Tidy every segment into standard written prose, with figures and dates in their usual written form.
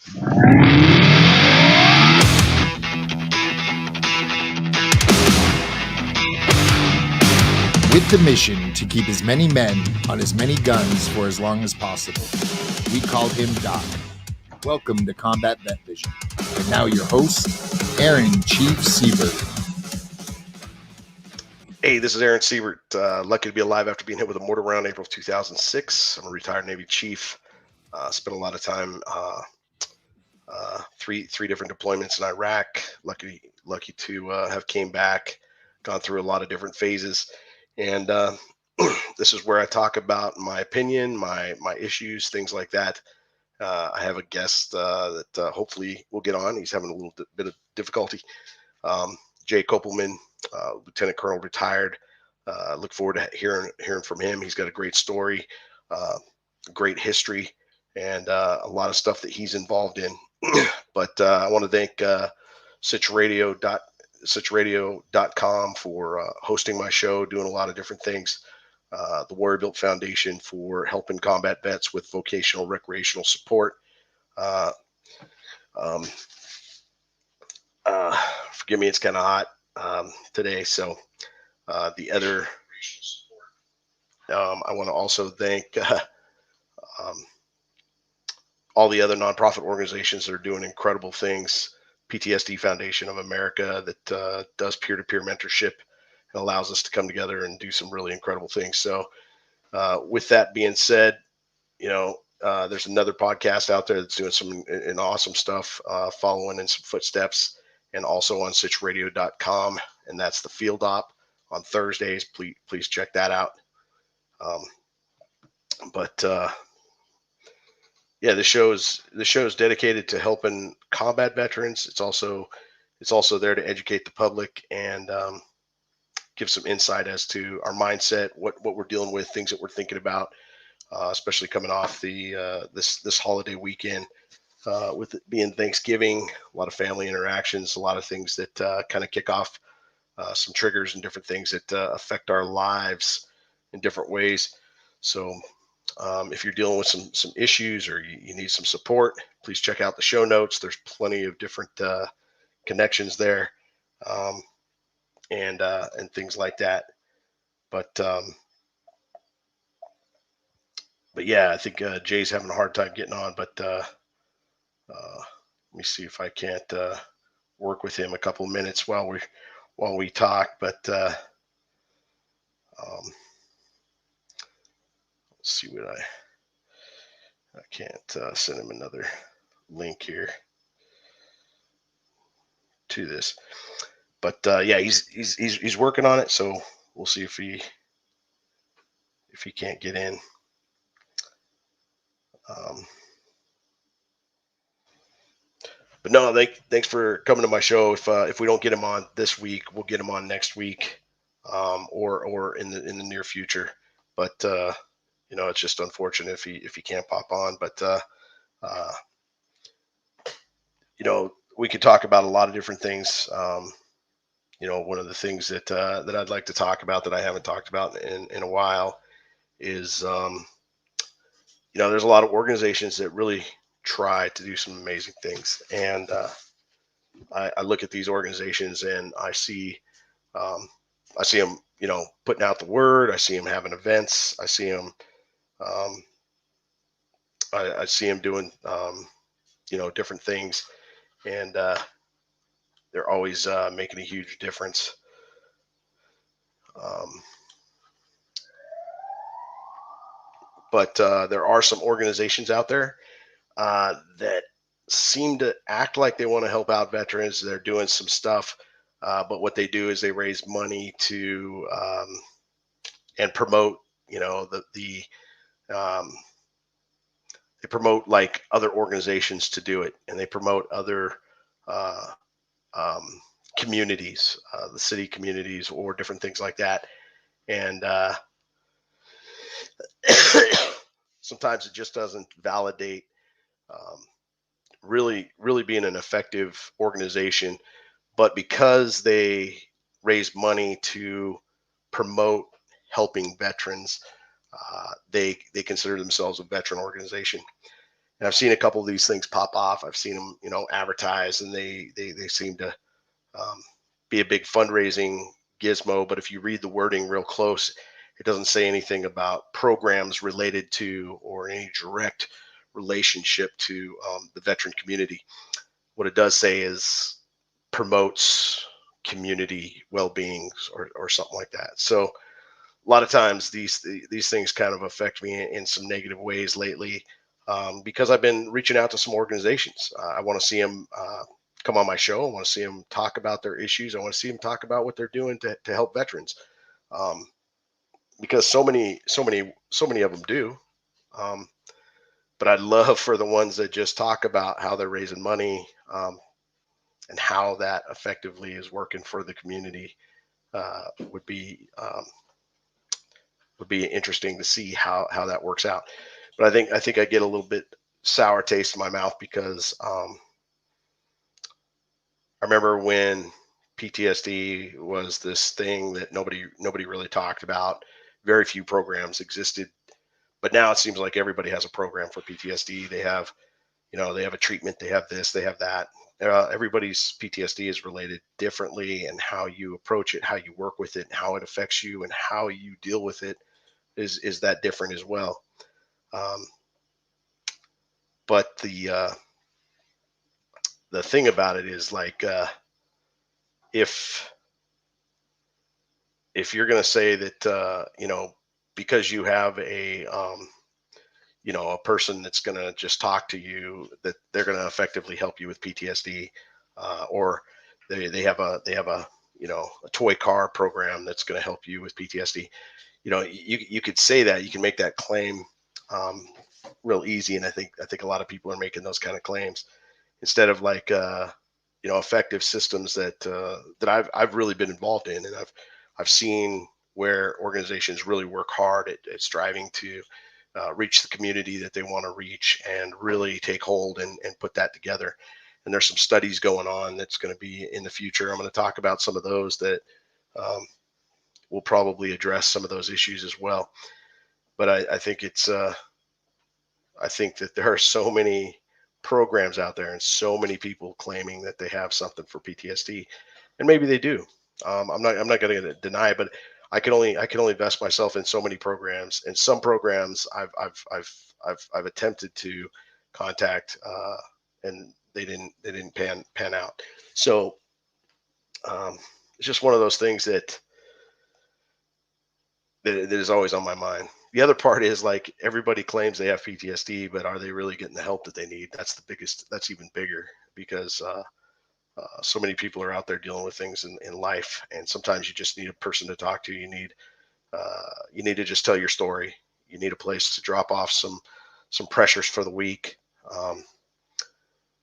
With the mission to keep as many men on as many guns for as long as possible, we called him Doc. Welcome to Combat Vet Vision. And now your host, Aaron Chief Siebert. Hey, this is Aaron Siebert. Lucky to be alive after being hit with a mortar round in April of 2006. I'm a retired Navy chief. Spent a lot of time, three different deployments in Iraq. Lucky to have came back, gone through a lot of different phases, and this is where I talk about my opinion, my issues, things like that. I have a guest that hopefully will get on. He's having a little bit of difficulty. Jay Kopelman, Lieutenant Colonel, retired. Look forward to hearing from him. He's got a great story, great history, and a lot of stuff that he's involved in. But I want to thank sitchradio.com for hosting my show, doing a lot of different things. The Warrior Built Foundation for helping combat vets with vocational recreational support. Forgive me, it's kind of hot today. So the other, I want to also thank all the other nonprofit organizations that are doing incredible things. PTSD Foundation of America that does peer-to-peer mentorship and allows us to come together and do some really incredible things. So with that being said, there's another podcast out there that's doing some awesome stuff, following in some footsteps, and also on sitchradio.com, and that's the Field Op on Thursdays. Please check that out. Yeah, the show is dedicated to helping combat veterans. It's also there to educate the public and give some insight as to our mindset, what we're dealing with, things that we're thinking about, especially coming off the this holiday weekend, with it being Thanksgiving, a lot of family interactions, a lot of things that kind of kick off some triggers and different things that affect our lives in different ways. So if you're dealing with some issues or you need some support, please check out the show notes. There's plenty of different connections there, and things like that. But yeah, I think Jay's having a hard time getting on. But let me see if I can't work with him a couple of minutes while we talk. But let's see what I can't send him another link here to this. But yeah, he's working on it. So we'll see if he can't get in. But no, thanks for coming to my show. If we don't get him on this week, we'll get him on next week, or in the near future. But it's just unfortunate if he can't pop on. But we could talk about a lot of different things. One of the things that I'd like to talk about that I haven't talked about in a while is there's a lot of organizations that really try to do some amazing things, and I look at these organizations and I see them putting out the word. I see them having events. I see them I see them doing different things, and they're always making a huge difference. But there are some organizations out there that seem to act like they want to help out veterans. They're doing some stuff, but what they do is they raise money to and promote, they promote like other organizations to do it, and they promote other communities, the city communities, or different things like that. And sometimes it just doesn't validate really being an effective organization. But because they raise money to promote helping veterans, they consider themselves a veteran organization. And I've seen a couple of these things pop off. I've seen them, advertised, and they seem to be a big fundraising gizmo. But if you read the wording real close, it doesn't say anything about programs related to or any direct relationship to the veteran community. What it does say is promotes community well-being or something like that. So a lot of times these things kind of affect me in some negative ways lately, because I've been reaching out to some organizations. I want to see them come on my show. I want to see them talk about their issues. I want to see them talk about what they're doing to help veterans, um, because so many of them do. Um, but I'd love for the ones that just talk about how they're raising money, and how that effectively is working for the community. Uh, would be um, would be interesting to see how that works out. But I think I get a little bit sour taste in my mouth because I remember when PTSD was this thing that nobody really talked about. Very few programs existed, but now it seems like everybody has a program for PTSD. They have a treatment, they have this, they have that. Everybody's PTSD is related differently, and how you approach it, how you work with it, and how it affects you, and how you deal with it is that different as well. Um, but the thing about it is, like, if you're going to say that, because you have a person that's going to just talk to you, that they're going to effectively help you with PTSD, or they have a a toy car program that's going to help you with PTSD. You could say that, you can make that claim, um, real easy, and I think a lot of people are making those kind of claims instead of, like, effective systems that I've really been involved in, and I've seen where organizations really work hard at striving to reach the community that they want to reach, and really take hold and put that together. And there's some studies going on that's going to be in the future. I'm going to talk about some of those that um, will probably address some of those issues as well. But I think that there are so many programs out there and so many people claiming that they have something for PTSD, and maybe they do. I'm not going to deny it, but I can only invest myself in so many programs, and some programs I've attempted to contact, and they didn't pan out. So um, it's just one of those things that is always on my mind. The other part is, like, everybody claims they have PTSD, but are they really getting the help that they need? That's the biggest. That's even bigger, because so many people are out there dealing with things in life, and sometimes you just need a person to talk to. You need to just tell your story. You need a place to drop off some pressures for the week, um,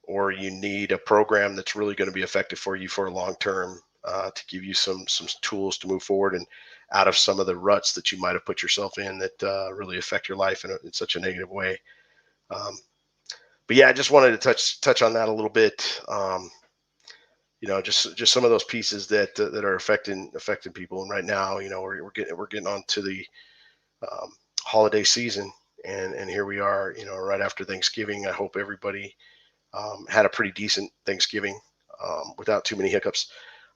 or you need a program that's really going to be effective for you for a long term, to give you some tools to move forward and out of some of the ruts that you might have put yourself in that really affect your life in such a negative way. Um, but yeah, I just wanted to touch on that a little bit. Just some of those pieces that are affecting people. And right now, we're getting on to the um, holiday season, and here we are, right after Thanksgiving. I hope everybody had a pretty decent Thanksgiving, without too many hiccups.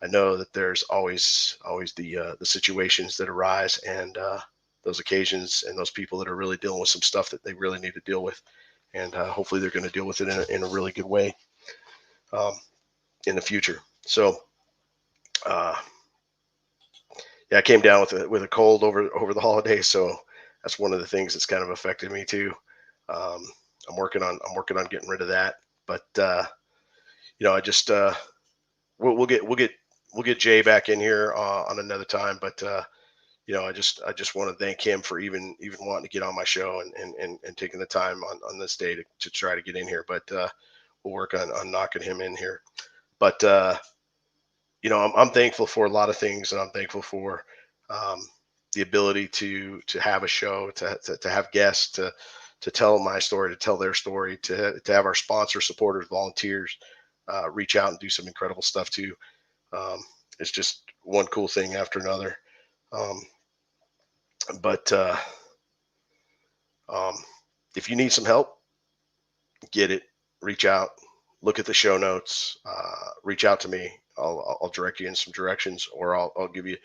I know that there's always the situations that arise, and those occasions, and those people that are really dealing with some stuff that they really need to deal with, and hopefully they're going to deal with it in a really good way, um, in the future. So uh, yeah, I came down with a cold over the holidays, so that's one of the things that's kind of affected me too. Um, I'm working on getting rid of that, but I just we'll get Jay back in here on another time. But I just want to thank him for even wanting to get on my show, and taking the time on this day to try to get in here. But we'll work on knocking him in here. But I'm thankful for a lot of things, and I'm thankful for um, the ability to have a show, to have guests, to tell my story, to tell their story, to have our sponsors, supporters, volunteers reach out and do some incredible stuff too. Um, it's just one cool thing after another. Um, but um, if you need some help, get it, reach out, look at the show notes, reach out to me. I'll direct you in some directions, or I'll give you,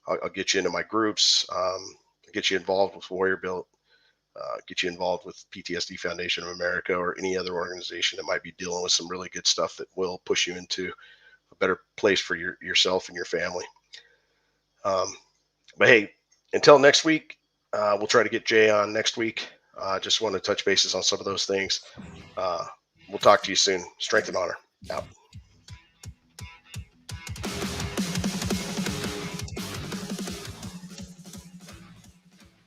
I'll get you into my groups, get you involved with Warrior Built, get you involved with PTSD Foundation of America or any other organization that might be dealing with some really good stuff that will push you into a better place for yourself and your family. But hey, until next week, we'll try to get Jay on next week. Just want to touch bases on some of those things. We'll talk to you soon. Strength and honor. Out.